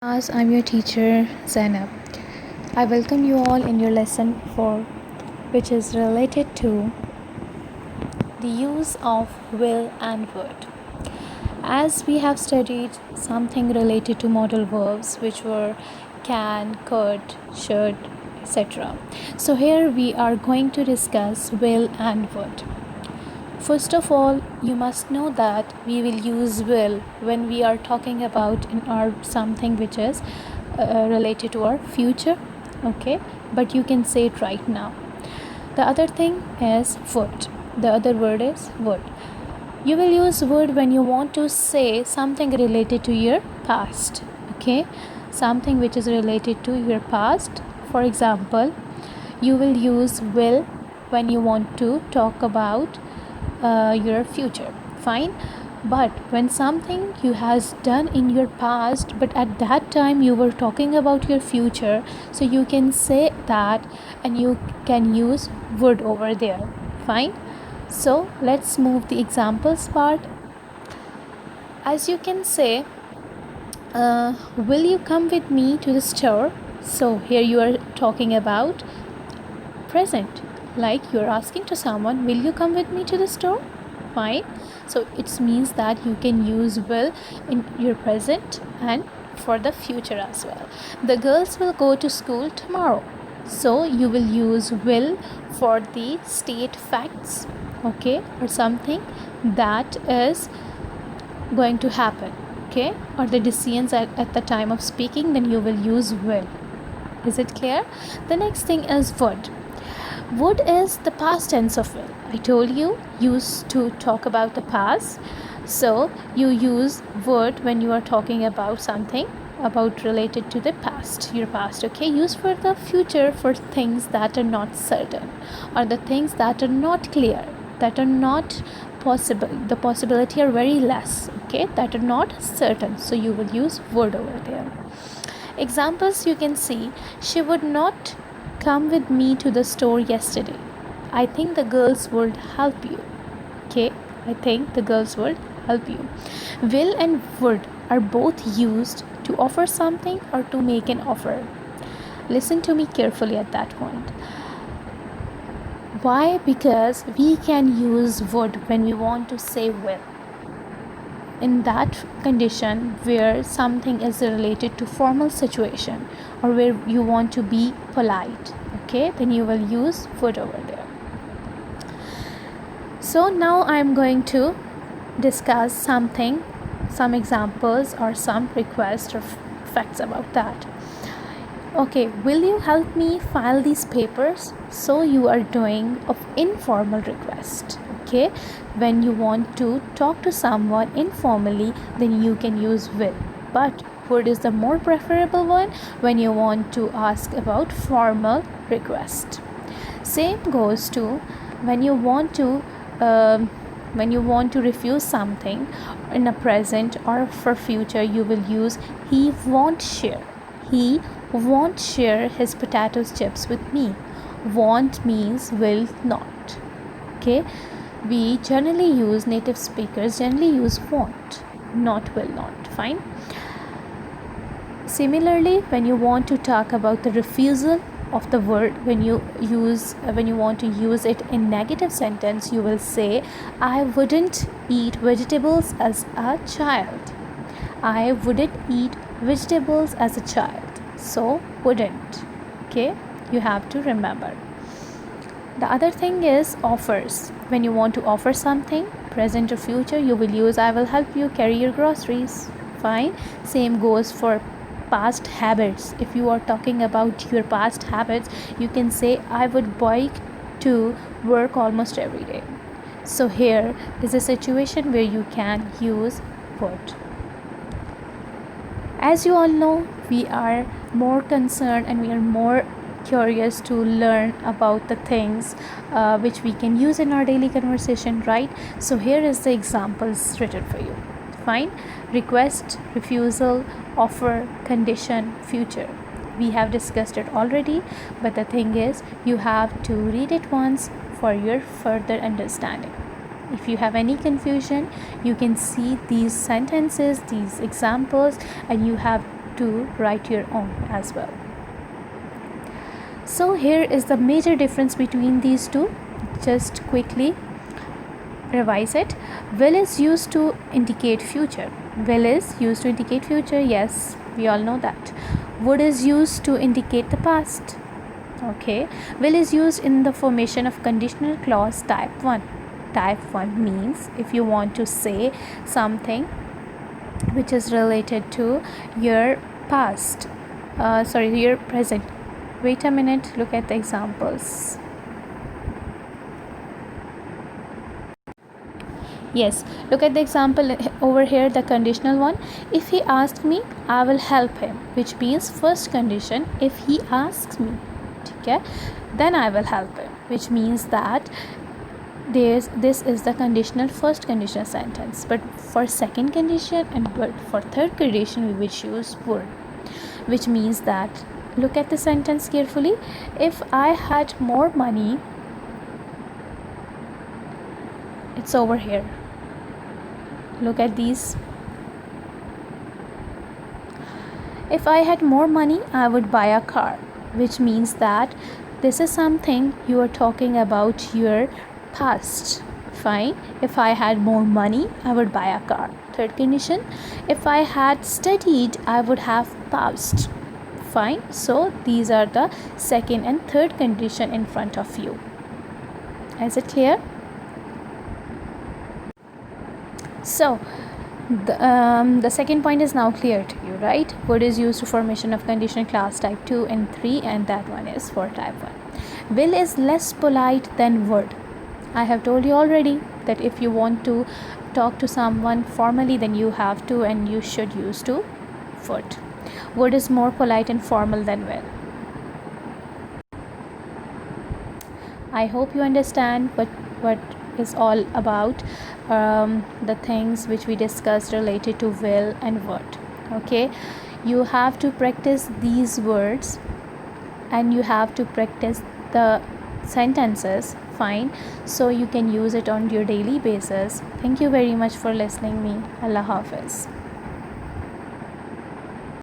As I'm your teacher, Zainab. I welcome you all in your lesson 4, which is related to the use of will and would. As we have studied something related to modal verbs, which were can, could, should, etc. So, here we are going to discuss will and would. First of all, you must know that we will use will when we are talking about in our something which is related to our future, okay? But you can say it right now. The other thing is would. The other word is would. You will use would when you want to say something related to your past, okay? Something which is related to your past. For example, you will use will when you want to talk about your future, fine. But when something you has done in your past, but at that time you were talking about your future, so you can say that and you can use would over there, fine. So let's move the examples part. As you can say, will you come with me to the store? So here you are talking about present, like you're asking to someone, will you come with me to the store? Fine. So it means that you can use will in your present and for the future as well. The girls will go to school tomorrow, so you will use will for the state facts, okay, or something that is going to happen, okay, or the decisions at the time of speaking, then you will use will. Is it clear? The next thing is would. Would is the past tense of will. I told you used to talk about the past. So you use would when you are talking about something about related to the past, your past, okay? Use for the future for things that are not certain or the things that are not clear, that are not possible. The possibility are very less, okay? That are not certain. So you will use would over there. Examples you can see, she would not come with me to the store yesterday. I think the girls would help you. Okay, I think the girls would help you. Will and would are both used to offer something or to make an offer. Listen to me carefully at that point. Why? Because we can use would when we want to say will. In that condition where something is related to formal situation or where you want to be polite, okay, then you will use would over there. So now I'm going to discuss some examples or some requests or facts about that. Okay, will you help me file these papers? So you are doing an informal request, okay? When you want to talk to someone informally, then you can use will. But would is the more preferable one when you want to ask about formal request. Same goes to when you want to refuse something in a present or for future, you will use he won't share. He won't share his potato chips with me. Won't means will not, okay? We generally use, native speakers generally use won't, not will not, fine. Similarly, when you want to talk about the refusal of the word, when you want to use it in negative sentence, you will say I wouldn't eat vegetables as a child. I wouldn't eat vegetables as a child. So wouldn't, okay? You have to remember. The other thing is offers. When you want to offer something, present or future, you will use I will help you carry your groceries. Fine. Same goes for past habits. If you are talking about your past habits, you can say I would bike to work almost every day. So here is a situation where you can use would. As you all know, we are more concerned and we are more curious to learn about the things which we can use in our daily conversation, right? So here is the examples written for you. Fine. Request, refusal, offer, condition, future. We have discussed it already, but the thing is you have to read it once for your further understanding. If you have any confusion, you can see these sentences, these examples, and you have to write your own as well. So here is the major difference between these two. Just quickly revise it. Will is used to indicate future. Will is used to indicate future. Yes, we all know that. Would is used to indicate the past. Okay. Will is used in the formation of conditional clause type 1. Type 1 means if you want to say something which is related to your past, your present. Wait a minute, look at the examples. Yes, look at the example over here, the conditional one. If he asks me, I will help him, which means first condition, if he asks me, okay, then I will help him, which means that this is the conditional first conditional sentence. But for second condition and for third condition, we will choose would, which means that, look at the sentence carefully. If I had more money, it's over here. Look at these. If I had more money, I would buy a car, which means that this is something you are talking about your past. Fine. If I had more money, I would buy a car. Third condition, if I had studied, I would have passed. Fine. So these are the second and third condition in front of you. Is it clear? So the second point is now clear to you, right? Would is used to formation of conditional clause type 2 and 3, and that one is for type 1. Will is less polite than would. I have told you already that if you want to talk to someone formally, then you have to and you should use to would. Would is more polite and formal than will. I hope you understand what is all about the things which we discussed related to will and would. Okay, you have to practice these words and you have to practice the sentences, fine, so you can use it on your daily basis. Thank you very much for listening me. Allah Hafiz.